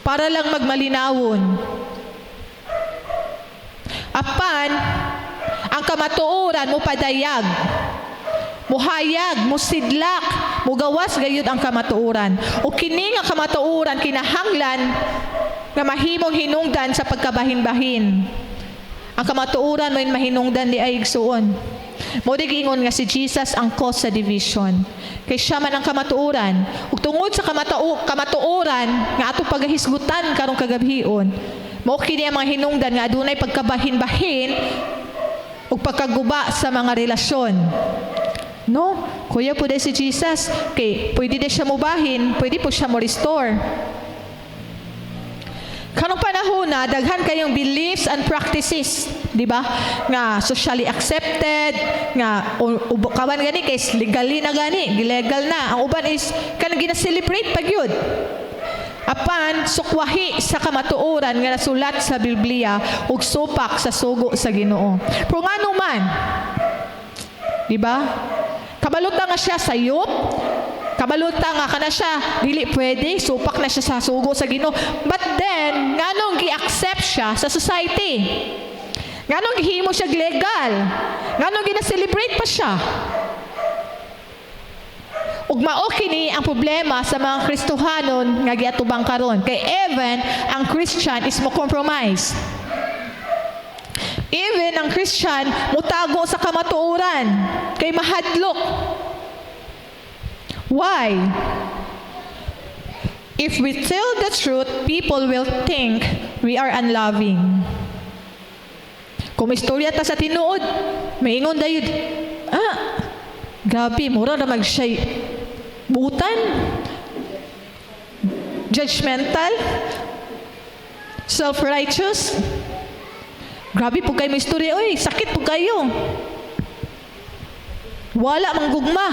para lang magmalinawon. Apan, ang kamatuoran mo padayag, muhayag, musidlak, mugawas gayud ang kamatuoran. O kini nga kamatuoran kinahanglan nga mahimong hinungdan sa pagkabahin-bahin. Ang kamatuoran mo mahinungdan di ay igsuon. Mo di giingon nga si Jesus ang cause sa division. Kay siya man ang kamatuoran. Ug tungod sa kamatuoran nga ato pagahisgutan karong kagabhion, mo kini ang mga hinungdan nga adunay pagkabahin-bahin ug pagkaguba sa mga relasyon. No, kuya po si Jesus, kay pwede din siya mubahin, pwede po siya mo restore. Kanong panahon na daghan kayong beliefs and practices, di ba? Nga socially accepted, nga kawan gani kay legally na gani, legal na. Ang uban is kanang gina-celebrate pag yun. Apan sukwahi sa kamatuoran nga nasulat sa Biblia ug supak sa sugo sa Ginoo. Pero ngano man, di ba? Kabaluta nga siya sayop, kabaluta nga kana siya dili pwede, supak na siya sa sugo sa Ginoo. But then nganong gi-accept siya sa society? Nganong gihimo siya legal? Nganong gina-celebrate pa siya? Ug mao kini ang problema sa mga Kristohanon nga giatubang karon. Kay even ang Christian is mo compromise. Even ang Christian mutago sa kamatuoran kay mahadlok. Why? If we tell the truth, people will think we are unloving. Kung istorya ta sa tinuod, maingon dayud, grabe, mura na mag-shay. Butan? Judgmental? Self-righteous? Grabe po kayo may istorya. Uy, sakit po kayo. Wala manggugma.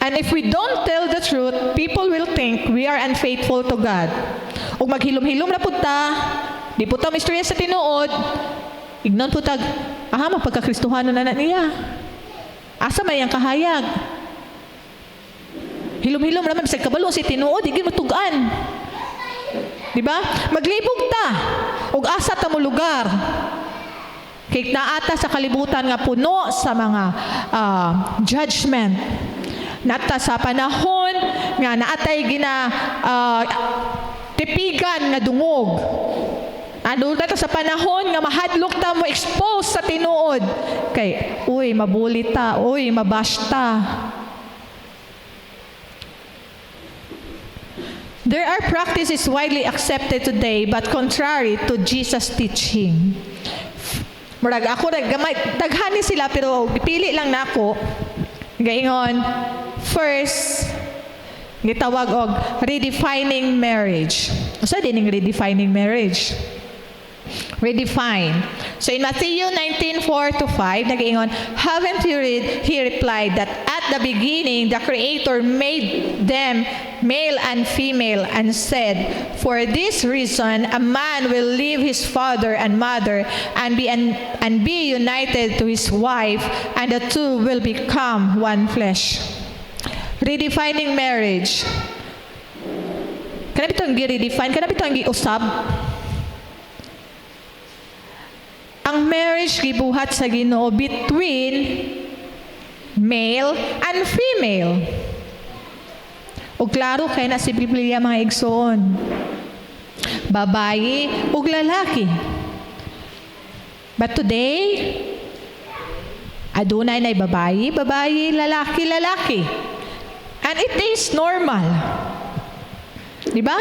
And if we don't tell the truth, people will think we are unfaithful to God. Ug maghilom-hilom na punta, di po ta may istorya sa tinuod, ignon po tag, magpagkakristohanon na niya. Asa may ang kahayag? Hilom-hilom naman, bisag kabalo si tinuod, higit matugaan. Diba? Maglibog ta. Ug asa ta mo lugar. Kay naata sa kalibutan nga puno sa mga judgment. Nata sa panahon nga naatay gina tipigan nga dungog. Ano na sa panahon nga mahadlok ta mo expose sa tinuod. Kay, uy, mabuli ta, uy, mabash ta. There are practices widely accepted today but contrary to Jesus' teaching. Murag ako naggamay, daghani sila pero pipili lang nako. Gaingon, first, gitawag og redefining marriage. Usa din ning redefining marriage? Redefine. So in Matthew 19:4-5, nag-ingon, haven't you read? He replied that at the beginning, the Creator made them male and female and said, for this reason, a man will leave his father and mother and be united to his wife, and the two will become one flesh. Redefining marriage. Kana bitong gi-redefine? Kana bitong gi-usab? Ang marriage gibuhat sa Ginoo between male and female. O klaro kay na si Biblia mga igsoon. Babae ug lalaki. But today, adunay na babae, lalaki, lalaki. And it is normal. Diba?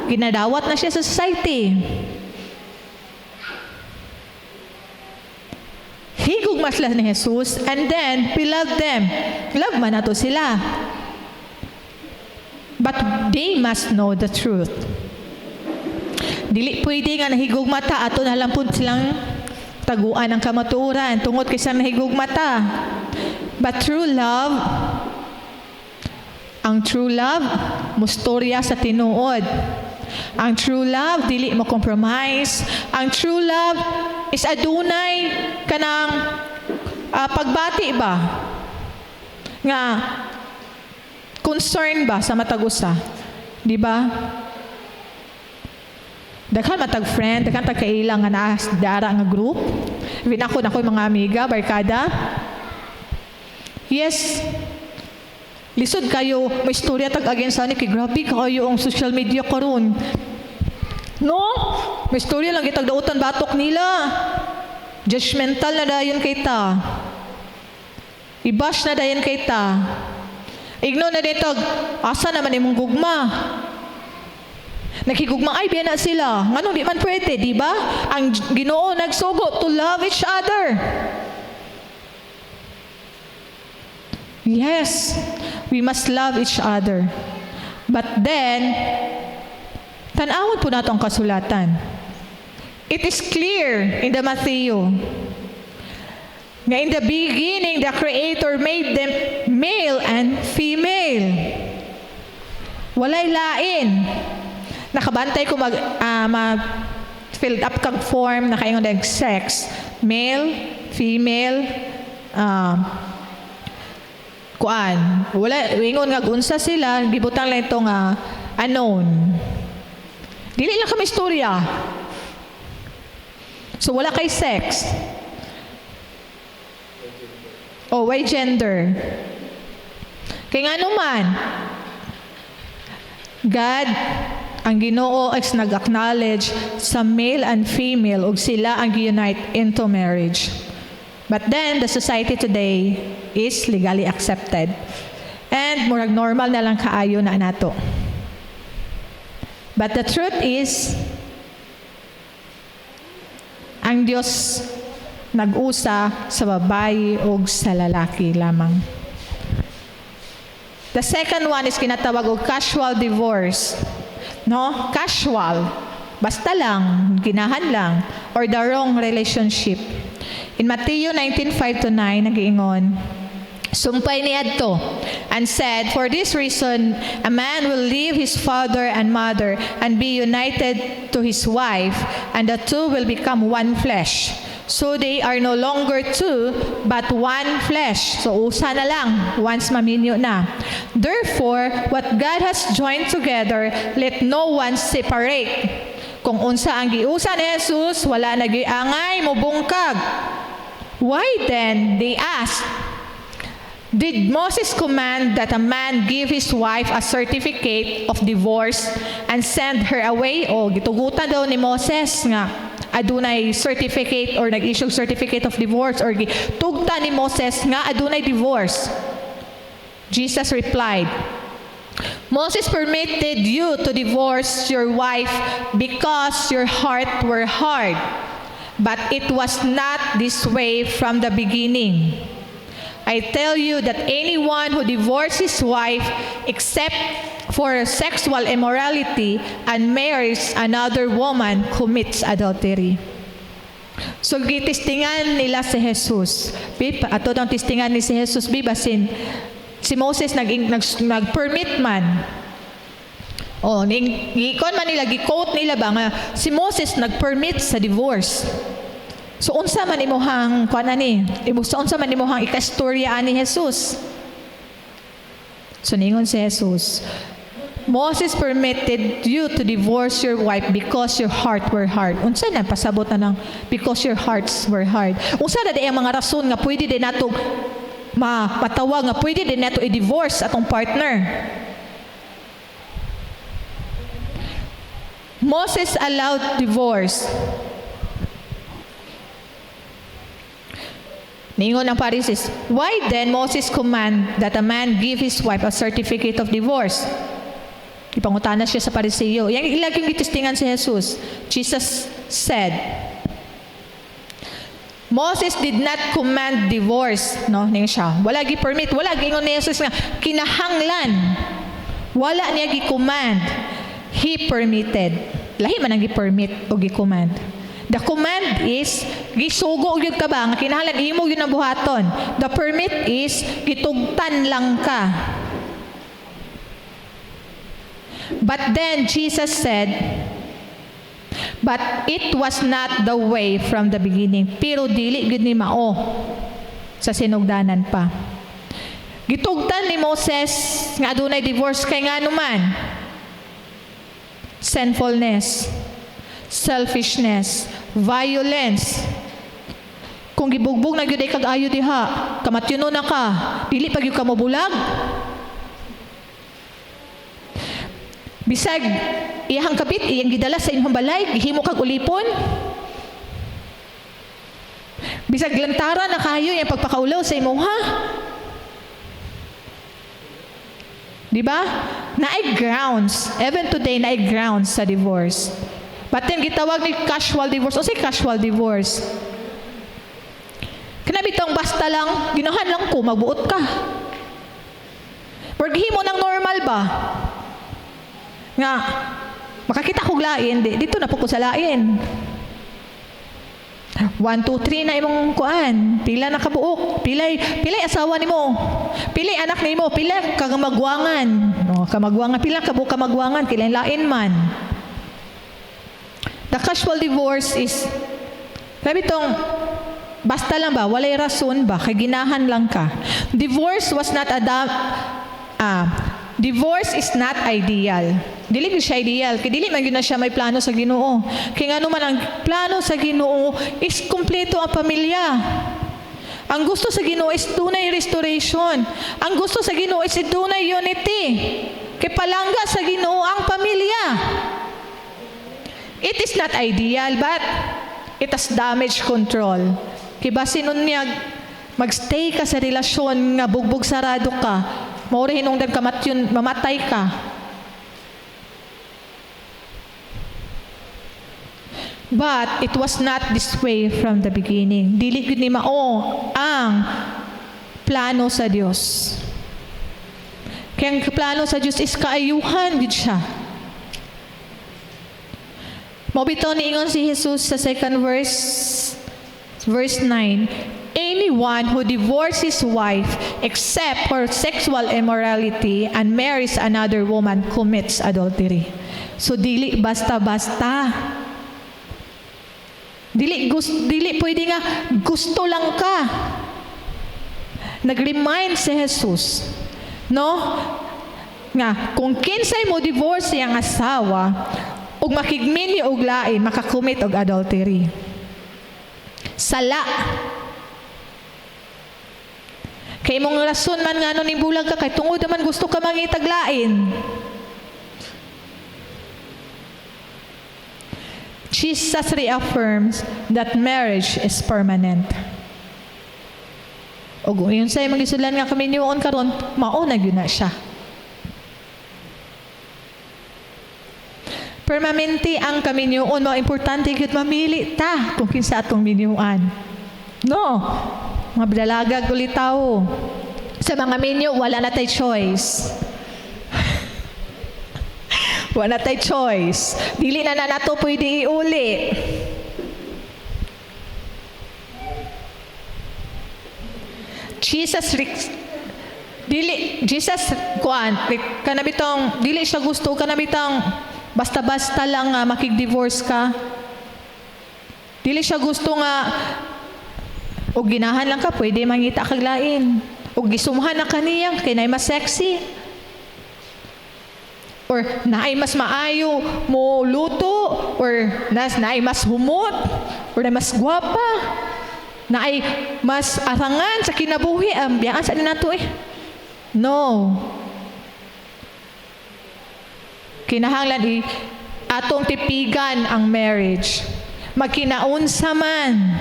Ginadawat na siya sa society. Higug masla ni Jesus, and then we love them. Love man nato sila. But they must know the truth. Dili pwede nga nahigug mata ato na lang po silang taguan ang kamatuoran tungod kay sa nahigug mata. But ang true love, mustorya sa tinuod. Ang true love, dili mo compromise. Ang true love is adunay kanang pagbati ba? Nga concern ba sa matag usa? Di ba? Daghan matag friend, daghan tag kailang nga naa dara nga group. Even ako na ko'y mga amiga, barkada. Yes. Lisod kayo, may istorya tag again sa ni kay grabe kayo ang social media karon. No? May istorya lang kitag dautan batok nila. Judgmental na dayon kay ta. I-bash na dayon kay ta. Igno na dito, asa naman imong gugma? Nakigugma ay biya na sila. Nganong di man pwede, di ba? Ang Ginoo nagsugo to love each other. Yes, we must love each other. But then, tanawon po nato ang kasulatan. It is clear in the Matthew nga in the beginning, the Creator made them male and female. Walay lain. Nakabantay ko filled up kang form na kayo ng sex. Male, female, kuan. Wala, ingon nga unsa sila, gibutang lang itong unknown. Dili lang kami istorya. So wala kay sex. O, why gender? Kaya nga naman, God, ang Ginoo is nag-acknowledge sa male and female ug sila ang unite into marriage. But then, the society today is legally accepted. And murag normal na lang kaayo na nato. But the truth is, ang Diyos nag-usa sa babae o sa lalaki lamang. The second one is kinatawag og casual divorce. No? Casual. Basta lang, ginahan lang, or the wrong relationship. In Matthew 19:5-9, nag-iingon, sumpay niadto and said, for this reason, a man will leave his father and mother and be united to his wife, and the two will become one flesh. So they are no longer two, but one flesh. So usa na lang, once maminyo na. Therefore, what God has joined together, let no one separate. Kung unsa ang giusa ni Jesus, wala na giangay mo bungkag. Why then, they asked, did Moses command that a man give his wife a certificate of divorce and send her away? O gitugutan daw ni Moses nga adunay certificate or nag-issue certificate of divorce or tugta ni Moses nga adunay divorce. Jesus replied, Moses permitted you to divorce your wife because your heart were hard, but it was not this way from the beginning. I tell you that anyone who divorces his wife except for sexual immorality and marries another woman commits adultery. So gitistingan nila si Jesus. Ato ang tistingan ni si Jesus bibasin si Moses nag-permit man. Oh, kon man nila gi-quote nila ba nga si Moses nag-permit sa divorce. So unsa man imuhang kuan ani? Unsa man imuhang ikastorya ani Jesus? So ningon si Jesus, Moses permitted you to divorce your wife because your heart were hard. Unsa na pasabot na ng because your hearts were hard. Unsa na ang mga rason nga pwede din nato matawag nga pwede din nato i-divorce atong partner. Moses allowed divorce. Ningon ang Pharisees, why then Moses command that a man give his wife a certificate of divorce? Ipangutana siya sa Pariseo. Yang ilaging gitistingan si Jesus. Jesus said, Moses did not command divorce. No, ning siya. Wala gi-permit. Wala gingon ni Jesus nga kinahanglan. Wala niya gi-command. He permitted. Lahi man ang gi-permit o gi-command. The command is gisugo gyud ka ba nga kinahanglan imo gyud ang buhaton. The permit is gitugtan lang ka. But then Jesus said, but it was not the way from the beginning. Pero dili gyud ni mao sa sinugdanan pa. Gitugtan ni Moses nga adunay divorce kay ngano man. sinfulness, selfishness, violence. Kung gibugbog na gyud ay kag-ayo diha, kamatyono na ka, dili pa gyud ka mobulag. Bisag iyang kabit, iyang gidala sa inyong balay, gihimo kag ulipon. Bisag lantara na kayo yung pagpakaulaw sa imuha. Di ba? Naay grounds. Even today, naay grounds sa divorce. But then, gitawag ni casual divorce. O si casual divorce? Kanabitong basta lang, ginahan lang ko, magbuot ka. Perghimo ng normal ba? Nga, makakita kong lain, dito na po ko sa lain. 1, 2, 3 na imong kuan. Pila na kabuok. Pilay asawa nimo. Pilay anak nimo. Pila kamagwangan. No, kamagwangan. Pila kabuok kamagwangan. Kilay lain man. The casual divorce is, sabi tong, basta lang ba? Walay rason ba? Kay ginahan lang ka. Divorce is not ideal. Dili gyud siya ideal. Kay dili man gyud na siya may plano sa Ginoo. Kay ngano man ang plano sa Ginoo is kumpleto ang pamilya. Ang gusto sa Ginoo is dunay restoration. Ang gusto sa Ginoo is dunay unity. Kay palangga sa Ginoo ang pamilya. It is not ideal, but it has damage control. Kay basin unyag magstay ka sa relasyon nga bugbog sarado ka, mauri hinungdan ka mamatay ka. But it was not this way from the beginning. Dili gud ni mao ang plano sa Dios. Kaya ang plano sa Dios is kaayuhan gud siya. Mobito niingon si Jesus sa second verse 9. Anyone who divorces his wife except for sexual immorality and marries another woman commits adultery. So dili basta-basta. Dili pwede nga gusto lang ka. Nag-remind si Jesus, no? Nga kung kinsay mo divorce yang asawa ug makigmin og lain, makakumit og adultery. Sala. Kay mong rason man ngano ni bulag ka kay tungod man gusto ka mangitag lain. Jesus reaffirms that marriage is permanent. O yun sa'yo mag-isulan nga kami niyoon karon, mauna yun na siya. Permanente ang kami niyoon, mga importante yun mamili ta kung kinsa atong miniyuan. No, mga dalaga gulitaw. Sa mga minyo, wala na tayo choice. Wala tayo choice. Dili na nato pwede iuli. Jesus kanabitong dili siya gusto kanabitang basta-basta lang makig-divorce ka. Dili siya gusto nga og ginahan lang ka pwede mangita kag lain. Og gisumhan na kaniya kay nay mas sexy. Or naay mas maayo mo luto, or naay mas humot, or naay mas gwapa, naay mas arangan sa kinabuhi, biyaan sa nato eh. No. Kinahanglan atong tipigan ang marriage. Magkinaunsa man.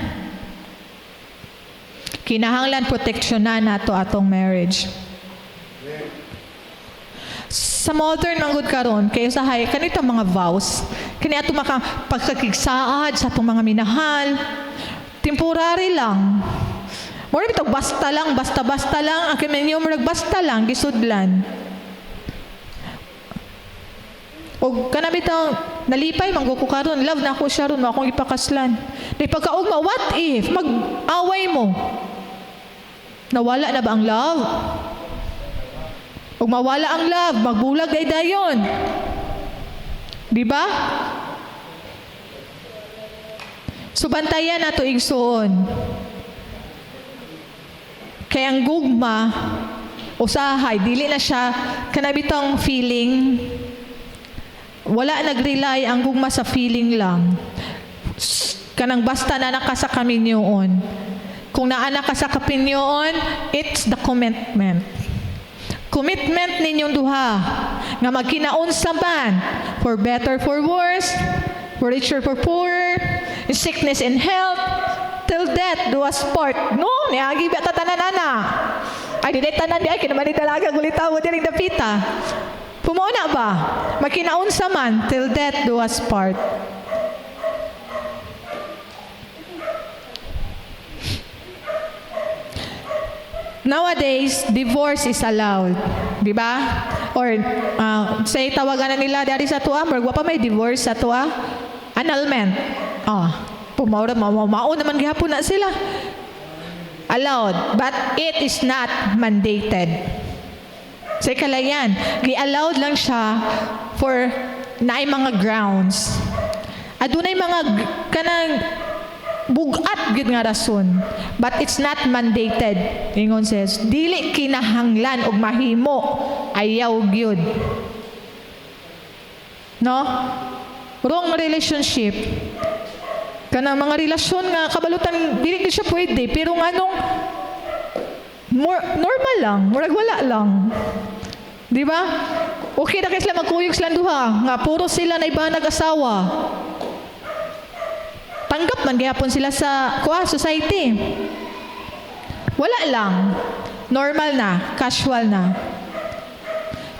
Kinahanglan proteksyonan nato atong marriage. Sa modern manggod karon kay usahay kanito mga vows kani ato pagkakigsaad sa atong mga minahal temporary lang mo bitaw basta lang ang kiminyo murag basta lang gisudlan og kana bitaw nalipay manggo ko karon love na ako siya ron mo akong ipakaslan di pagkaugma what if mag-away mo nawala na ba ang love? Kung mawala ang love, magbulag dayon. Di ba? So bantayan nato igsoon. Kaya ang gugma, usahay, dili na siya kanabitong feeling, wala nag-rely ang gugma sa feeling lang. Kanang basta na naka sa kaminyoon. Kung naana ka sa kapinyoon, it's the commitment. Commitment ninyong duha nga magkinaunsa man, for better, for worse, for richer, for poorer, in sickness and health, till death do us part. No, niagi ba tatanan ana? Ay, di tanan di ay kinamani dalaga gulitaw diri dapita. Pumuuna ba? Magkinaunsa man, till death do us part. Nowadays, divorce is allowed. Di ba? Or, say, tawagan na nila dari sa tuwa, maragwa pa may divorce sa tuwa. Annulment. Pumaura, mao naman gihapon na sila. Allowed. But it is not mandated. Say kalayan, gi-allowed lang siya for naay mga grounds. Adunay mga kanang bugat gid nga rason, but it's not mandated. Ingon says, dili kinahanglan og mahimo, ayaw gyud. No? Wrong relationship. Kanang mga relasyon nga kabalutan dili gyud siya pwede, pero nganong normal lang, murag wala lang. Di ba? Okay na kay sila magkuyog sila duha, nga puro sila na iba nag-asawa. Tanggap man gihapon sila sa society. Wala lang. Normal na, casual na.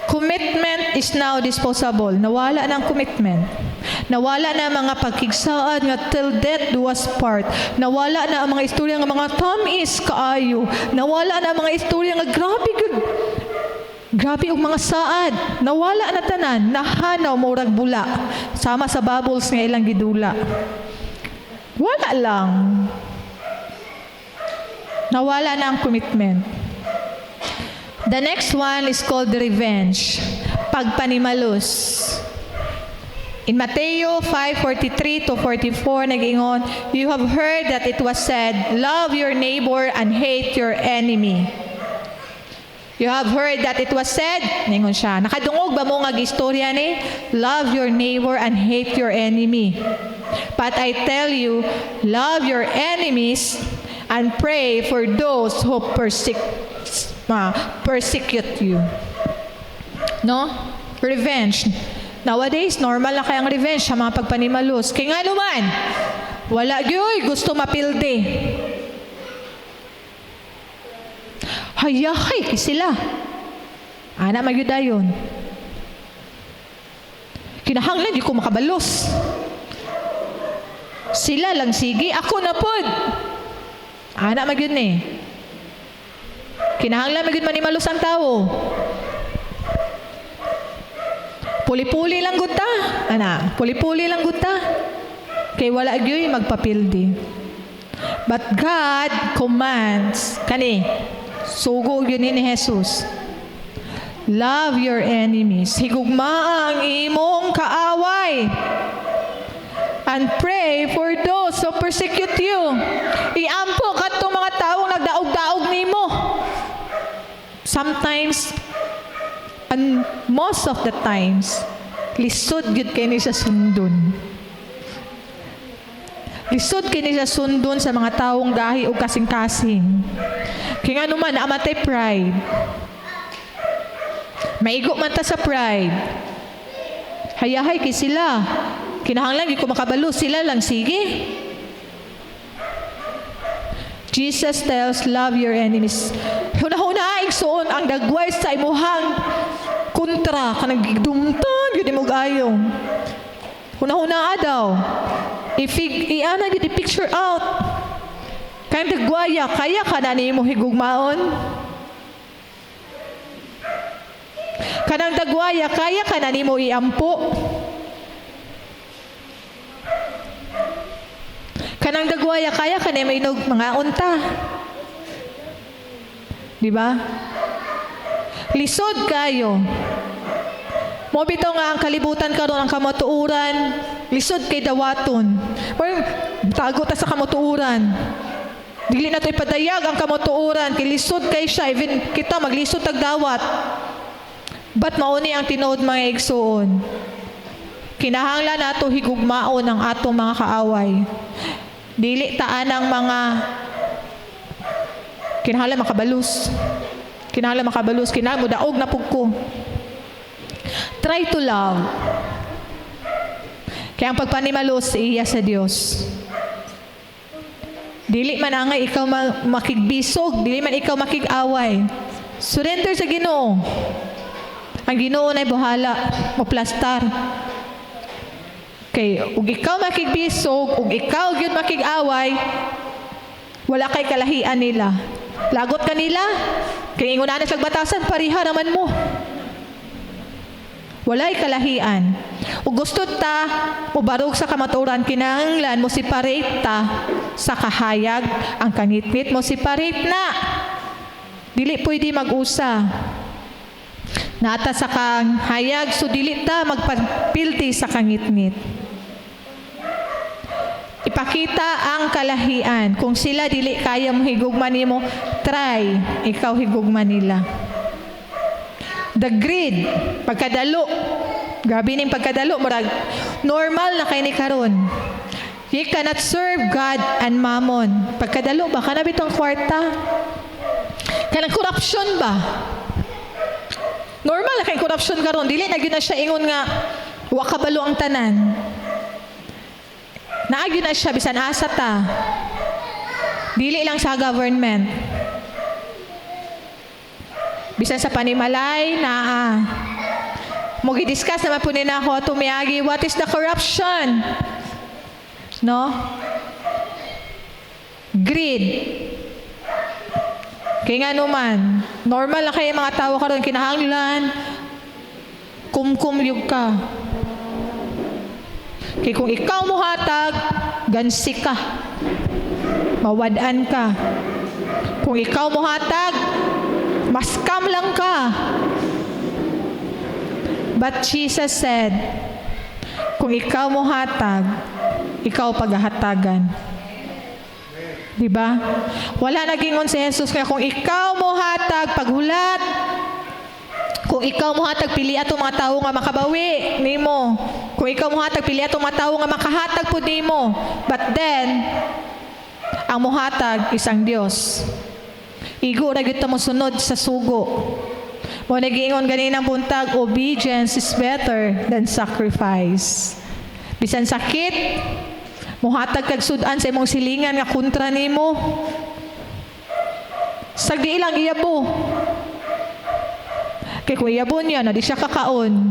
Commitment is now disposable. Nawala ng commitment. Nawala na mga pagkigsaan nga till death do us part. Nawala na ang mga istorya nga mga tamis kaayo. Nawala na ang mga istorya nga grabe good. Grabe ang mga saad. Nawala na tanan. Nahanaw murag bula. Sama sa bubbles nga ilang gidula. Wala lang. Nawala na ang commitment. The next one is called revenge. Pagpanimalus. In Mateo 5:43 to 44, nag-ingon, you have heard that it was said, love your neighbor and hate your enemy. You have heard that it was said, ningon siya, nakadungog ba mo nga gistorya ni? Love your neighbor and hate your enemy. But I tell you, love your enemies and pray for those who persecute you. No? Revenge. Nowadays, normal na kayang revenge sa mga pagpanimalus. Kaya nga naman, wala gyoy, gusto mapilde. Hayahay sila. Ana magyudayon. Kinahanglan di ko makabalos. Sila lang sige, ako na pod. Ana magyud ni. Kinahanglan magyud manimalus ang tao. Puli-puli lang gud ta. Ana, puli-puli lang gud ta. Kay wala gyoy magpapildi. But God commands kani sugo yun ni Jesus. Love your enemies. Higugma ang imong kaaway. And pray for those who persecute you. Iampo kadtong mga taong nagdaog-daog nimo. Sometimes, and most of the times, lisod gyud kay ni sa sundon. Lisod kini sa sundon sa mga taong gahi o kasing-kasing. Kaya nga naman, amatay pride. Maigo man ta sa pride. Hayahay kay sila. Kinahanglan di ko makabalo, sila lang sige. Jesus tells, love your enemies. Huna-huna, igsoon ang dagway sa imuhang kontra, kanang gigdumtan, yun mo gayong. Huna-huna daw. I-ana yun, i-picture out. Kaya dagwaya, kaya ka na niyo mo higugmaon? Kanang dagwaya, kaya ka na niyo mo iampo? Kanang dagwaya, kaya ka na mainog mga unta? Diba? Lisod kayo. Mo bitaw nga ang kalibutan karon ang kamatuuran, lisod kay dawaton. Pero tago ta sa kamatuuran. Dili na to'y padayag ang kamatuuran, kay lisod kay siya, even kita maglisod tag dawat. But mauni ang tinuod mga igsuon. Kinahanglan nato higugmaon ang atong mga kaaway. Dili taan ang mga kinahanglan makabalus. Kinahanglan makabalus, kinahanglan mudaog na pugko. Try to love. Kaya ang pagpanimalos iya sa Dios. Dili man angay ikaw makigbisog, dili man ikaw makig-away. Surrender sa Ginoo. Ang Ginoo na'y bahala mo plastar. Kay ug ikaw makigbisog, ug ikaw gyud makig-away, wala kay kalahian nila. Lagot ka nila. Kay ingon na sa batasan, pariha naman mo. Walay kalahian. Ug gusto ta ubarog sa kamaturan, kinahanglan mo separate ta sa kahayag, ang kangitngit mo separate na. Dili pwede mag-usa. Nata sa kahayag, so dili ta magpapilti sa kangitngit. Ipakita ang kalahian. Kung sila dili kaya mo higugma nimo, try ikaw higugma nila. The greed, pagkadalo. Grabe ning pagkadalo, murag normal na kay ni karon. You cannot serve God and mammon. Pagkadalo ba kana bitong kwarta? Kanang corruption ba? Normal na kay corruption karon. Dili na gyud na siya ingon nga wa kabalo ang tanan. Naagyo na siya bisan asa ta. Dili lang sa government. Bisan sa panimalay naa. Mo gi-discuss naman po nina ako tumiagi, what is the corruption? No? Greed. Kaya nga naman, normal na kayo mga tao karon kinahanglan kumkumyog ka. Kaya kung ikaw mo hatag, gansi ka. Mawadan ka. Kung ikaw mo hatag, maskam lang ka. But Jesus said, kung ikaw mo hatag, ikaw paghahatagan. Diba? Wala nagingon si Jesus kaya kung ikaw mo hatag, paghulat, kung ikaw mo hatag, pili ato mga tao nga makabawi nimo. Kung ikaw mo hatag, pili ato mga tao nga makahatag po nimo. But then, ang muhatag isang Dios. Igo ra gyud ta mo sunod sa sugo. Mo nagingon ganinang buntag, obedience is better than sacrifice. Bisan sakit, muhatag kag sudan sa imong silingan nga kontra nimo. Sagdi ilang iyabo. Kay kung iyabo niya na di siya kakaon.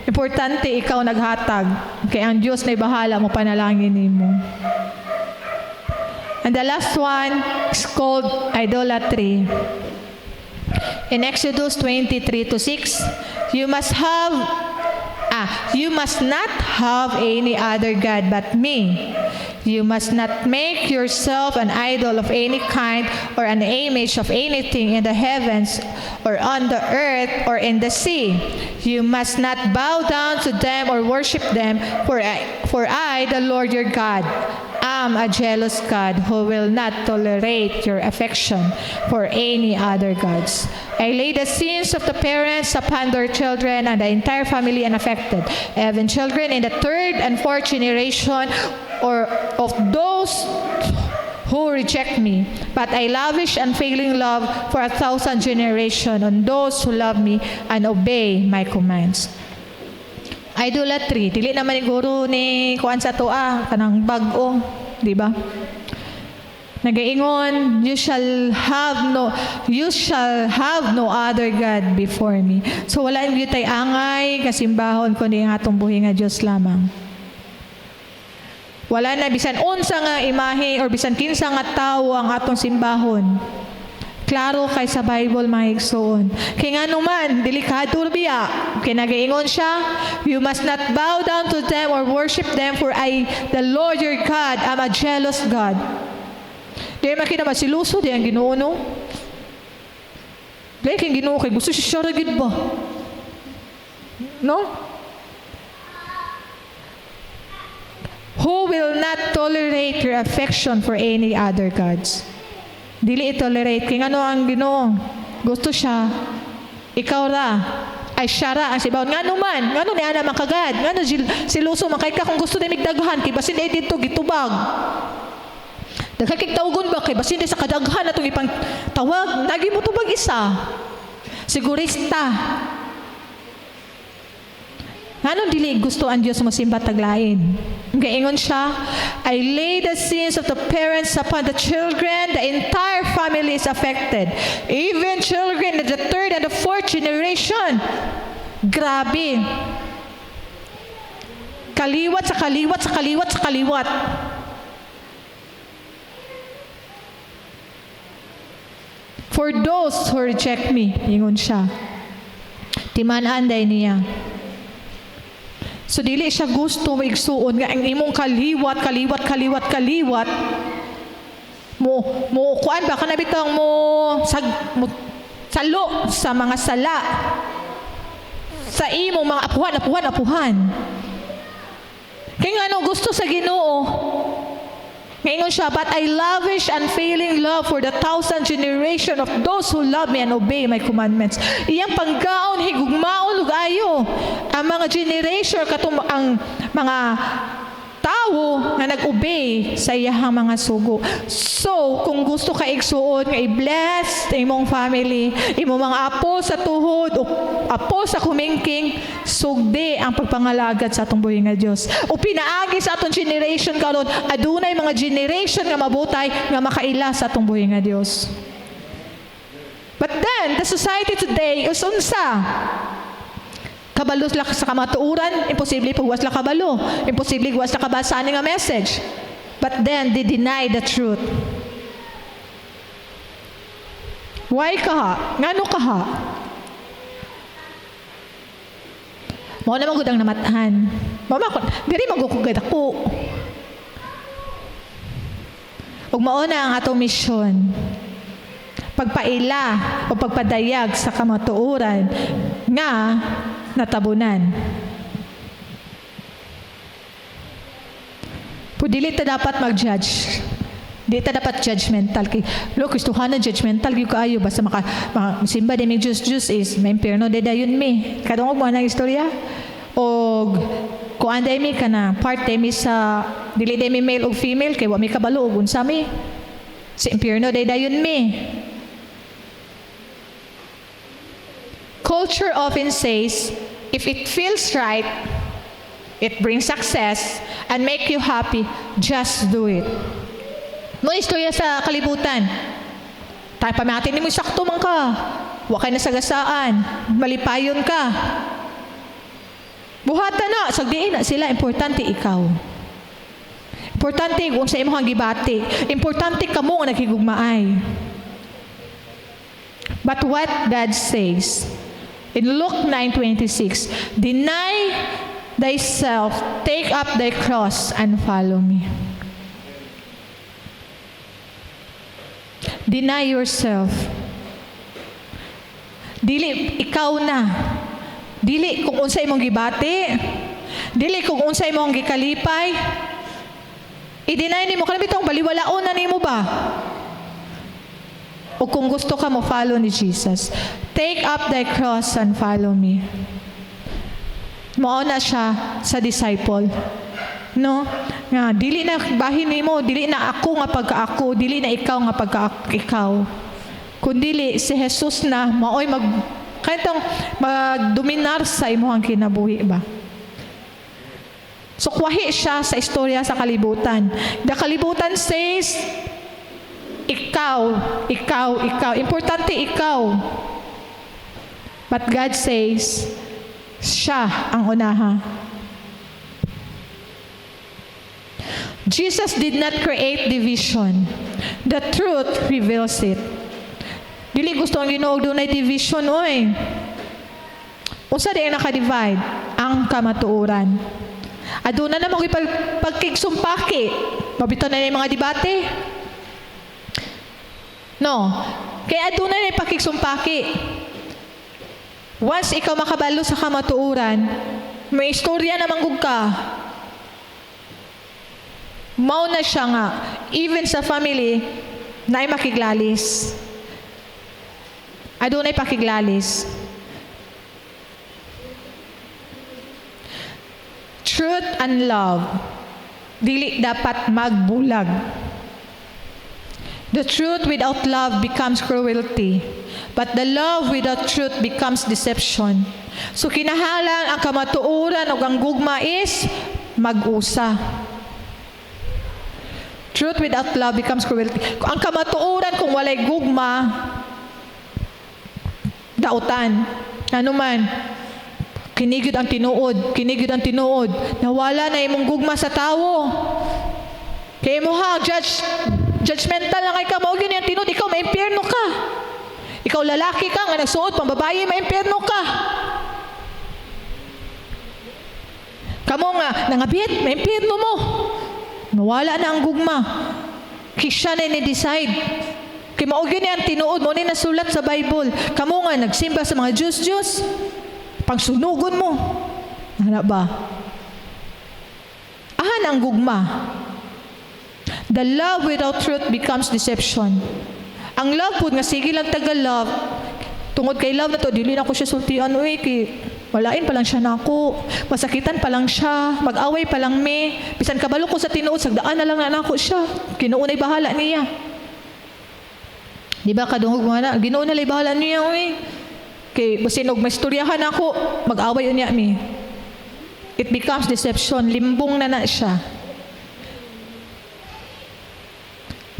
Importante ikaw naghatag. Kay ang Dios na'y bahala mo panalangin nimo. And the last one is called idolatry. In Exodus 23:6, you must not have any other God but me. You must not make yourself an idol of any kind or an image of anything in the heavens or on the earth or in the sea. You must not bow down to them or worship them, for I, the Lord your God, am a jealous God who will not tolerate your affection for any other gods. I lay the sins of the parents upon their children and the entire family unaffected, even children in the third and fourth generation or of those who reject me. But I lavish unfailing love for 1,000 generations on those who love me and obey my commands. Idolatry, dili naman ni guro ni kuan sa toa kanang bag-o, di ba? Nagaingon, you shall have no other God before me. So wala gyud tay angay kasimbahon kundi ang atong buhi nga Dios lamang. Wala na bisan unsa nga imahe or bisan kinsa nga tawo ang atong simbahon. Klaro kay sa Bible mga igsoon. Kay nga naman, delikado biya. Kay nagaingon siya, you must not bow down to them or worship them, for I, the Lord your God, am a jealous God. Di makita ba siluso di ang Ginoo no? Di kay Ginoo kay gusto siya ra gid ba? No? Who will not tolerate your affection for any other gods? Dili i-tolerate. Kaya ano ang Ginoo? Gusto siya, ikaw ra, ay syara ang sibawon. Ngano man, ngano ni ana man kagad, ngano siluso man kay ka kung gusto ni migdaghan kay basin ay dito gitubag. Daghan kay tawgon ba kay basin sa kadaghan atong ipang tawag, nagi mo tubag isa. Sigurista. Ngano dili gusto ang Dios mo simba taglain? Gaingon siya, I lay the sins of the parents upon the children, the entire family is affected. Even children in the third and the fourth generation. Grabe. Kaliwat sa kaliwat sa kaliwat sa kaliwat. For those who reject me, ingon siya. Timan-anday niya. So dili siya gusto maigsuon nga ang imong kaliwat mo kuan ba kana bitang mo salo sa mga sala sa imong mga apuhan. Kaya nga no gusto sa Ginoo. Ngayon siya, but I lavish unfailing love for the 1,000 generation of those who love me and obey my commandments. Iyang panggaon, higugmaon, lugayo. Ang mga generation, ang mga tao na nag-obey sa iyahang mga sugo. So, kung gusto ka igsuon, nga i-bless imong family, imong mga apo sa tuhod, o apo sa kumingking, sugdi ang pagpangalagad sa atong buhi nga Dios. O pinaagi sa atong generation karon, adunay mga generation nga mabutay nga makaila sa atong buhi nga Dios. But then, the society today is unsa? Kabalo sila sa kamatuuran, imposible pagwas la kabalo. Imposible gawas la kabasa nga message. But then, they deny the truth. Why ka ha? Ngano ka ha? Mao na magudang namatahan. Mama ko, diri magukugad ako. Ug mao na ang atong misyon. Pagpaila o pagpadayag sa kamatuuran nga natabunan. Pero dili ta dapat mag-judge. Dili ta dapat judgmental. Look, gustuhan na judgmental yung kaayo. Basta simba de may Diyos is may impyerno de dayon mi. Kadungog mo na istorya? O kuan de mi ka na part de mi sa dili de mi male o female kay wa mi kabalo ug unsa mi. Si impyerno de dayon mi. Culture often says, if it feels right, it brings success, and make you happy, just do it. No istorya sa kalibutan. Tayo pamatin ni mo sakto man ka. Wa kay nasagasaan. Malipayon ka. Buhatan na. Sagdiin na sila. Importante ikaw. Importante kung sa imong gibati. Importante kamo nga naghigugmaay. But what God says, in Luke 9:26, deny thyself, take up thy cross, and follow me. Deny yourself. Dili ikaw na. Dili kung unsa imong gibati. Dili kung unsa imong gikalipay. I-deny nimo kana bitong baliwalaon na nimo ba? O kung gusto ka mo follow ni Jesus, take up thy cross and follow me. Mauna siya sa disciple. No? Nga, dili na bahin nimo, dili na ako nga pagka-ako, dili na ikaw nga pagka-ikaw. Kundili si Jesus na maoy magdominar sa imong kinabuhi ba? So kwahi siya sa istorya sa kalibutan. The kalibutan says, ikaw. Importante ikaw. But God says, siya ang unaha. Jesus did not create division. The truth reveals it. Dili gusto ang Ginoo dunay division, oy. Unsa di ang naka-divide? Ang kamatuoran. Aduna na mga pagkigsumpaki. Mabito na yung mga debate. No. Kaya aduna na yung pagkigsumpaki. Once ikaw makabalo sa kamatuoran, may istorya na manggug ka. Mao na siya nga, even sa family, na ay makiglalis. Adunay pakiglalis. truth and love dili dapat magbulag. The truth without love becomes cruelty, but the love without truth becomes deception. So kinahanglan ang kamatuoran ug ang gugma is mag-usa. Truth without love becomes cruelty. Ang kamatuoran kung walay gugma, dautan. Ano man, kinigid ang tinuod, nawala na imong gugma sa tawo. Kaya mo judgmental lang kay ka, mao gyud ang tinuod, ikaw maimpyerno ka. Ikaw lalaki ka nga nagsuot pang babae, maimpyerno ka. Kamo nga nangabit, maimpyerno mo. Nawala na ang gugma. Kisya na ni-decide. Kaya mao gyud ang tinuod mo ni nasulat sa Bible. Kamo nga nagsimba sa mga Diyos, pangsunugon mo. Ano ba? Ahan ang gugma. The love without truth becomes deception. Ang love po nga sige lang taga-love. Tungod kay love na to, dili na ko siya sultian. Uy, walain pa lang siya na ako. Masakitan pa lang siya. Mag-away pa lang me. Bisan kabalo ko sa tinuod, sagdaan na lang na ako siya. Kinuunay bahala niya. Di ba kadungog mo na? Ginuunay bahala niya, uy. Kay basinog may istoryahan ako, mag-away niya mi. It becomes deception. Limbong na siya.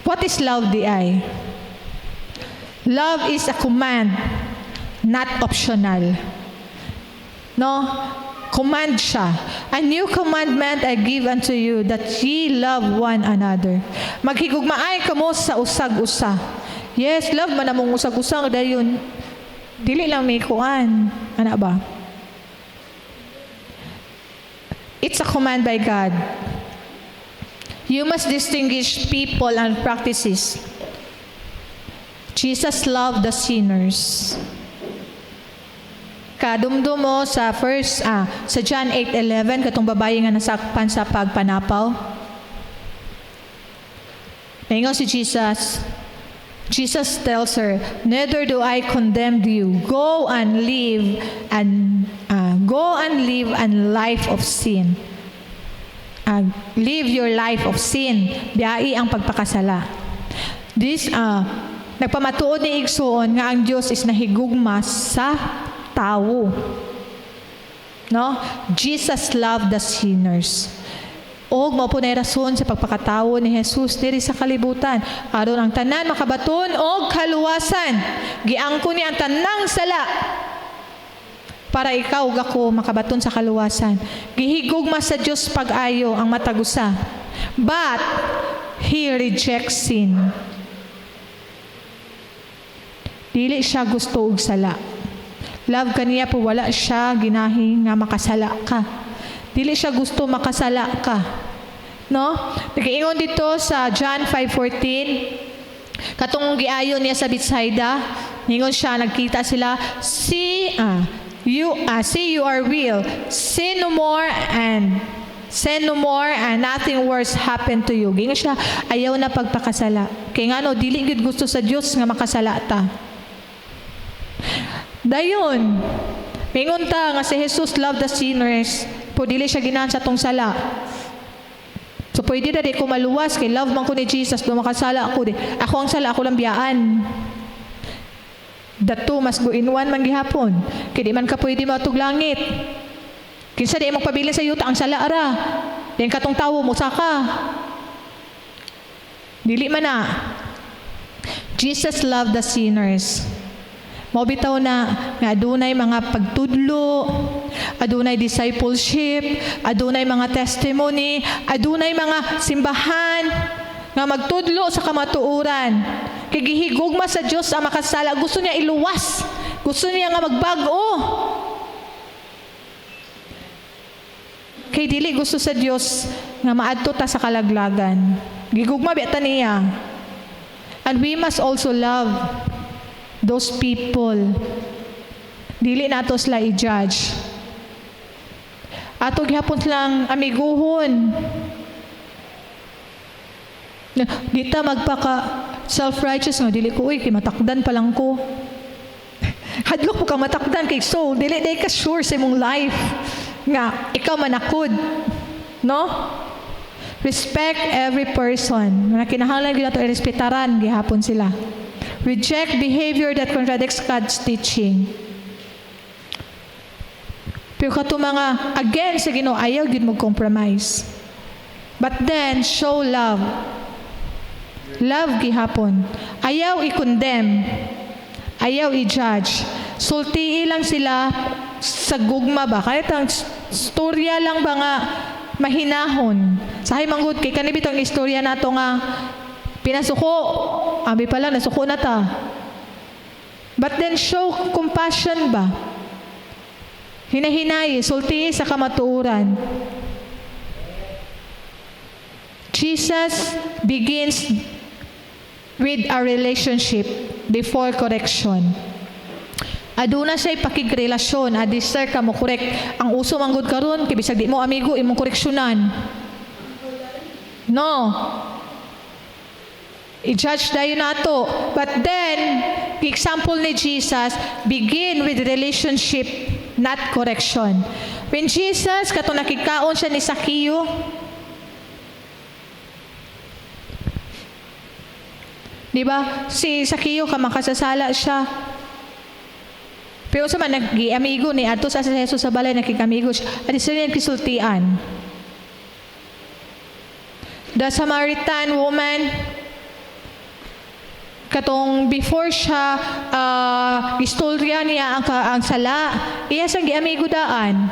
What is love, di-ay? Love is a command, not optional. No? Command siya. A new commandment I give unto you, that ye love one another. Maghigugmaay kamo sa usag-usa. Yes, love man among usag-usang dayon. Dili lang may kuan. Ano ba? It's a command by God. You must distinguish people and practices. Jesus loved the sinners. Kadumdum mo sa sa John 8:11 katong babae nga nasakpan sa pagpanapaw. Naingon si Jesus. Jesus tells her, "Neither do I condemn you. Go and live a life of sin. Live your life of sin. Biyai ang pagpakasala." This nagpamatuod ni Igsoon nga ang Dios is nahigugma sa tao. No? Jesus loved the sinners. Og mao po na rason sa pagpakatawo ni Jesus diri sa kalibutan aron ang tanan makabaton og kaluwasan. Giangko ni ang tanang sala para ikaw ug ako makabaton sa kaluwasan. Gihigugma sa Dios pag-ayo ang matagusa. But he rejects sin. Dili siya gusto og sala. Love kaniya po wala siya ginahi nga makasala ka. Dili siya gusto makasala ka. No? Nag-iingon dito sa John 5:14. Katong giayon niya sa Bethsaida, ningon siya, nagkita sila, see you are real. Sin no more and nothing worse happen to you. Gingon siya, ayaw na pagpakasala. Kaya nga no, dili gid gusto sa Dios nga makasala ta. Dayon, mingon ta nga si Jesus loved the sinners. Po dili siya ginahan sa tong sala. So pwede na di ko maluwas kay love man ko ni Jesus, do makasala ako di. Ako ang sala, ako lang biyaan. The two must go in one man gihapon. Kay di man ka pwede matug langit. Kinsa di mo pabilin sa yuta ang sala ara. Diyan katong tawo mo saka. Dili man na. Jesus loved the sinners. Mobitaw na nga adunay mga pagtudlo, adunay discipleship, adunay mga testimony, adunay mga simbahan nga magtudlo sa kamatuoran. Kay gihigugma sa Dios ang makasala, gusto niya iluwas. Gusto niya nga magbago. Kay dili gusto sa Dios nga maadto ta sa kalaglagan. Gigugma biya niya. And we must also love those people. Dili nato sila i-judge. Ato gihapon lang amiguhon. Dita magpaka self-righteous nga dili ko kay matakdan pa lang ko. Hadlok po ka matakdan kay so dili day ka sure sa imong life nga ikaw manakod. No? Respect every person. Mga kinahanglan gyud nato irespetaran gihapon sila. Reject behavior that contradicts God's teaching. Pero kato mga again sa Ginoo ayaw gyud mo compromise. But then show love. Love gihapon. Ayaw i-condemn. Ayaw i-judge. Sulti lang sila sa gugma ba? Kahit ang storya lang ba nga mahinahon. Sahay manggod kay kanibit ang istorya nato nga pinasuko. Abi pa lang nasuko na ta. But then show compassion ba? Hinahinay, sulti sa kamatuoran. Jesus begins with a relationship before correction. Aduna siya pakigrelasyon, adi sir ka mo correct. Ang uso manggod karon kay bisag di mo amigo imong koreksyonan. No. I-judge dayon nato. But then, the example ni Jesus begin with relationship, not correction. When Jesus kato nakikaon siya ni Zacchaeus, di ba? Si Zacchaeus kamakasasala siya. Pero sa man nag-amigo ni ato sa Jesus sa balay nakikamigo siya. At isa niya kisultian. The Samaritan woman katong before siya istorya niya ang sala, iya sang giamigo daan.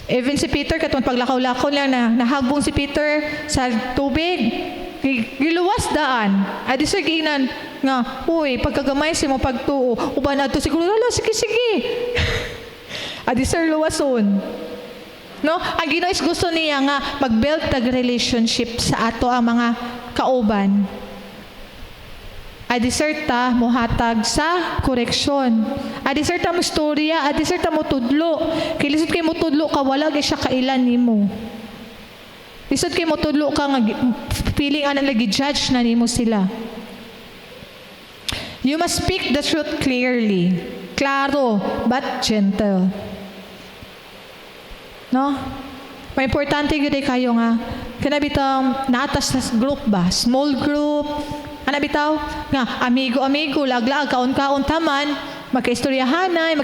Even si Peter katong paglakaw-lakaw lang na nahagbong si Peter sa tubig. Giluwas daan. Adi sa ginan nga, uy, pagkagamay si mo pagtuo, uban ato siguro, lalo, sige. Adi sir, luwason. No? Ang Ginoo is gusto niya nga mag-build tag relationship sa ato ang mga kauban. Adi sir ta muhatag sa koreksyon. Adi sir ta mo storya, adi sir ta mo tudlo. Kay lisod kay mo tudlo ka wala gyud siya kailan nimo. Lisod kay mo tudlo ka nga feeling ana lagi judge na nimo sila. You must speak the truth clearly. Klaro but gentle. No? May importante gyud kayo nga kana bitaw natas sa group ba, small group. Ana bitaw nga amigo-amigo laglag kaon-kaon taman magkaistoryahanay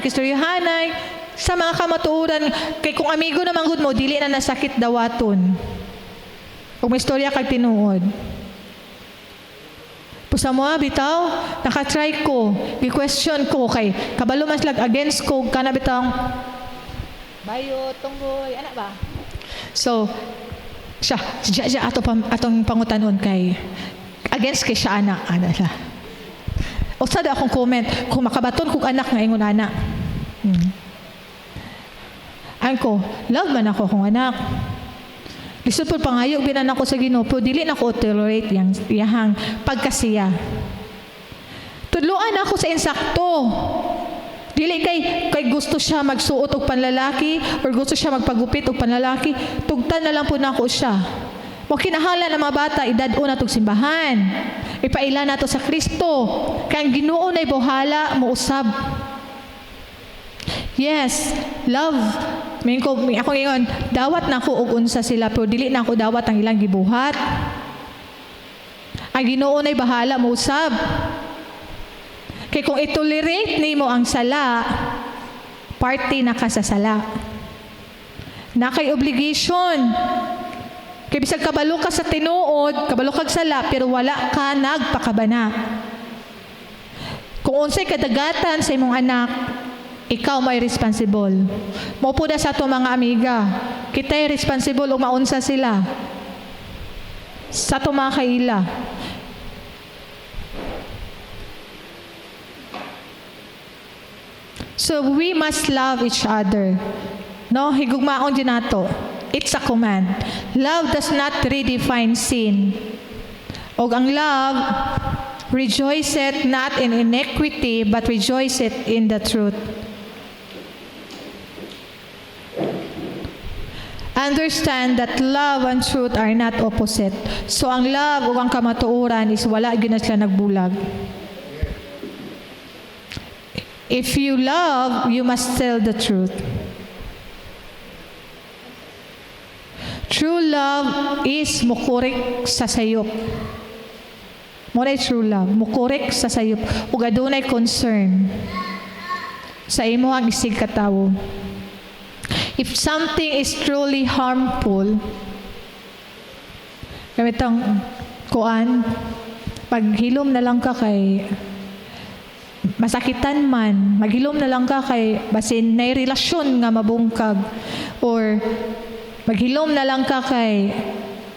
sa mga kamatuoran kay kung amigo naman gud mo dili na nasakit dawaton. Kung may istorya kag tinuod. Pusa mo bitaw, naka-try ko, i-question ko kay kabalo mas lag against ko kana bitaw. Bayo tunggoy, ana ba? So, siya atong pangutanon kay against kay siya anak ana. O sada akong comment kung makabaton kog anak nga ingon ana. Angko, love man ako kung anak. Lisod po pangayo binan ako sa Ginoo, pero dili na ko tolerate yang pagkasiya. Tudloan ako sa insakto. Dili kay gusto siya magsuot og panlalaki or gusto siya magpagupit og panlalaki, tugtan na lang po nako siya. Mo kinahanglan ang mga bata idad-o na tog simbahan. Ipaila nato sa Kristo. Kay ang Ginoo nay buhala mo usab. Yes, love. Ako ngayon, dawat na ako og unsa sila, pero dili na ako dawat ang ilang gibuhat. Ang Ginoo nay bahala mo usab. Kay kung itolerate nimo ang sala, party na ka sa sala. Na kay obligation. Kay bisag kabalo ka sa tinuod, kabalo kag sala, pero wala ka nagpakabana. Kung unsay kadagatan sa imong anak, ikaw may responsible. Maupuda sa ato mga amiga. Kita'y responsible o maunsa sila. Sa ato mga kaila. So we must love each other. No? Higugmaon din nato. It's a command. Love does not redefine sin. O ang love, rejoiceth not in iniquity, but rejoiceth in the truth. Understand that love and truth are not opposite. So ang love o ang kamatuoran is wala gyud na sila nagbulag. If you love, you must tell the truth. True love is mukurik sa sayop. Moray true love, mukurik sa sayop. Ug adunay concern sa imo ang isig katawo. If something is truly harmful, kamitang kuan, paghilom na lang ka kay masakitan man, maghilom na lang ka kay basin nay relasyon nga mabungkag, or maghilom na lang ka kay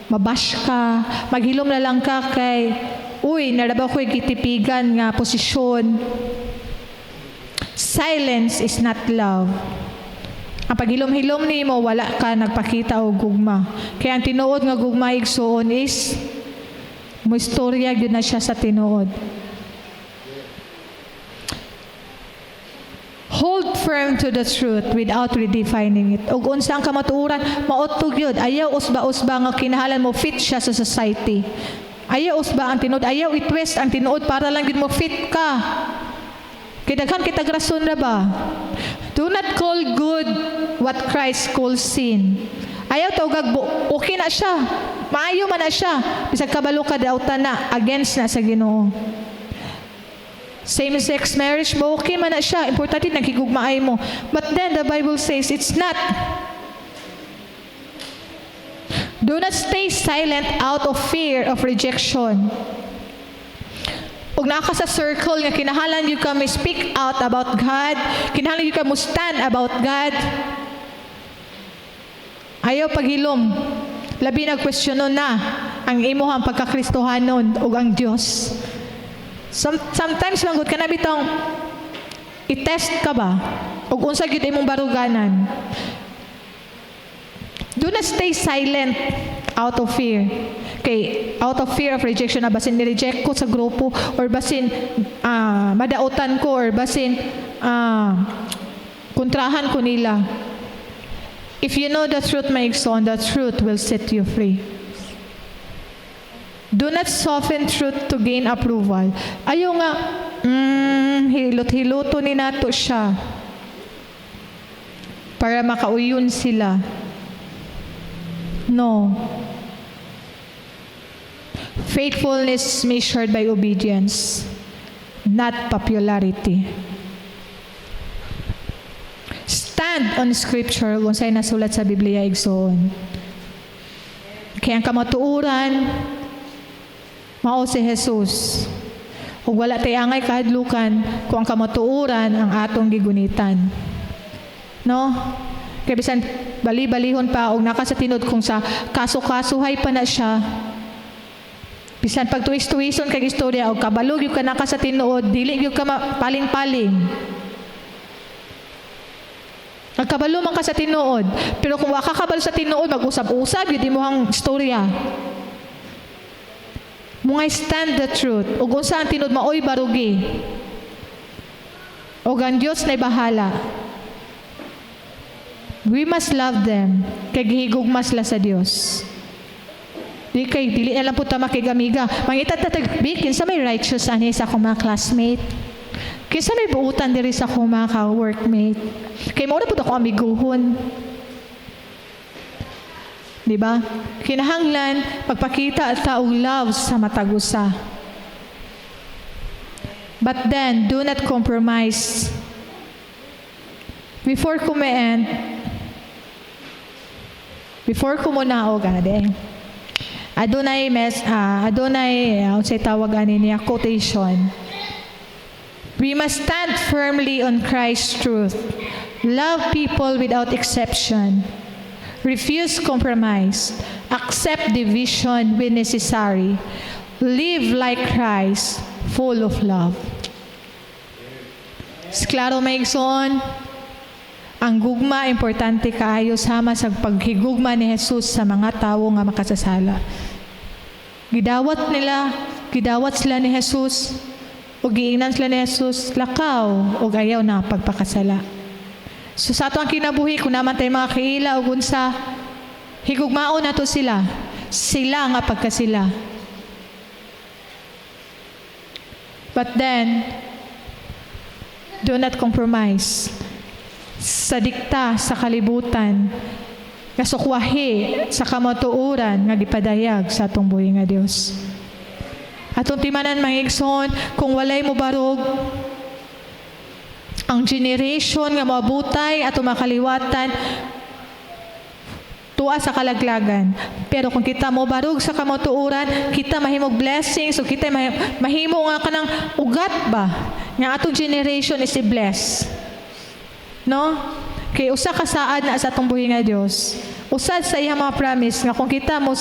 mabash ka, maghilom na lang ka kay uy, narabaw ko'y gitipigan nga posisyon. Silence is not love. Ang paghilom-hilom ni mo, wala ka nagpakita o gugma. Kaya ang tinuod nga gugma igsoon is mo istorya gyud na siya sa tinuod. Hold firm to the truth without redefining it. Ug unsa ang kamatuoran, maotog yun. Ayaw usba-usba nga kinahalan mo fit siya sa society. Ayaw usba ang tinuod. Ayaw i-twist ang tinuod para lang yun mo fit ka. Kidaghan kita grason na ba? Do not call good what Christ calls sin. Ayaw tawag okay na siya. Maayo man na siya. Bisag kabalo ka daw na against na sa Ginoo. Same-sex marriage mo, okay man na siya. Importante, nagkigugmaay mo. But then, the Bible says, it's not. Do not stay silent out of fear of rejection. Ug naka sa circle nga kinahanglan yung kami speak out about God, kinahanglan yung kami stand about God. Ayaw paghilom. Labi na questionon na ang imuhang pagkakristohanon ug ang Dios. Sometimes manggod ka na bitong i-test ka ba? O unsa gyud imong baruganan. Do not stay silent out of fear. Okay, out of fear of rejection na basin ni-reject ko sa grupo or basin madautan ko or basin kontrahan ko nila. If you know the truth, my son, the truth will set you free. Do not soften truth to gain approval. Ayaw nga, hilot-hiloto ni nato siya para makauyon sila. No. Faithfulness is measured by obedience, not popularity. Stand on Scripture kung sa'y nasulat sa Biblia igsoon. Kaya ang kamatuuran, mao si Jesus. Ug wala tay angay kahadlukan kung ang kamatuoran ang atong gigunitan. No? Kaya bisan bali-balihon pa og naka sa tinod kung sa kaso-kasuhay pa na siya. Bisan pag tuwis-tuwison kag istorya og kabalog yung ka naka sa tinuod, dili yung ka paling-paling. Nagkabalo man ka sa tinuod, pero kung waka kabalo sa tinuod, mag-usab-usab yun imong istorya. Mungay stand the truth. Ug unsa ang tinud maoy barugi. Ug ang Dios nay bahala. We must love them. Kay gihigugma sila sa Dios. Dili na lang po ta makigamiga. Mangita tatag kinsa may righteous ani sa akong mga classmate. Kinsa may buutan diri sa akong mga ka-workmate. Kay mao na pud ako amiguhon. Diba? Kinahanglan pagpakita at taong love sa matagusa. But then, do not compromise. Before ko muna o gade. Adunay unsay tawag ani niya quotation. We must stand firmly on Christ's truth. Love people without exception. Refuse compromise. Accept division when necessary. Live like Christ, full of love. Klaro may igsoon, ang gugma importante kaayo sama sa paghigugma ni Jesus sa mga tawo nga makasasala. Gidawat sila ni Jesus, o giingnan sila ni Jesus, lakaw o ayaw na pagpakasala. So sa ato ang kinabuhi, kung naman tayo mga kaila o gunsa, higugmao na to sila. Sila nga pagkasila. But then, do not compromise. Sa dikta, sa kalibutan, nga sukwahi sa kamatuoran nga gipadayag sa atong buhi nga Dios. Atong timanan mga igsoon, kung walay mo barog ang generation nga maabutay at makaliwatan tuwa sa kalaglagan. Pero kung kita mo barog sa kamatuoran, kita mahimog blessing, so kita mahimo nga kanang ugat ba nga atong generation is i-bless. No? Kay usa ka saad na sa atong buhi nga Dios. Usad sa iyang mga promise nga kung kita mo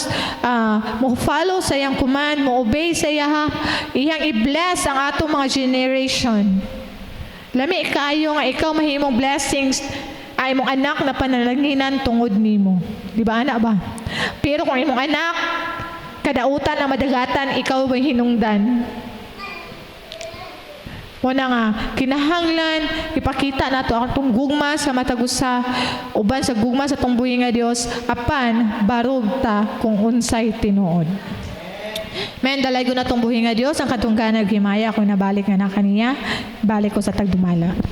follow sa iyang command, mo obey sa iyang i-bless ang atong mga generation. Lami kaayo nga ikaw mahimong blessings ay imong anak na panalanginan tungod nimo. Di ba anak ba? Pero kung imong anak kadautan ang madagatan, ikaw may hinungdan. Muna nga, kinahanglan, ipakita nato ang itong gugma sa matagusa, uban sa gugma sa itong buhi nga Dios, apan barog ta kung unsay tinuod. Men, dalay ko na itong buhi nga Dios, ang katunggan naghimaya kung nabalik nga na kaniya, balik ko sa tagdumala.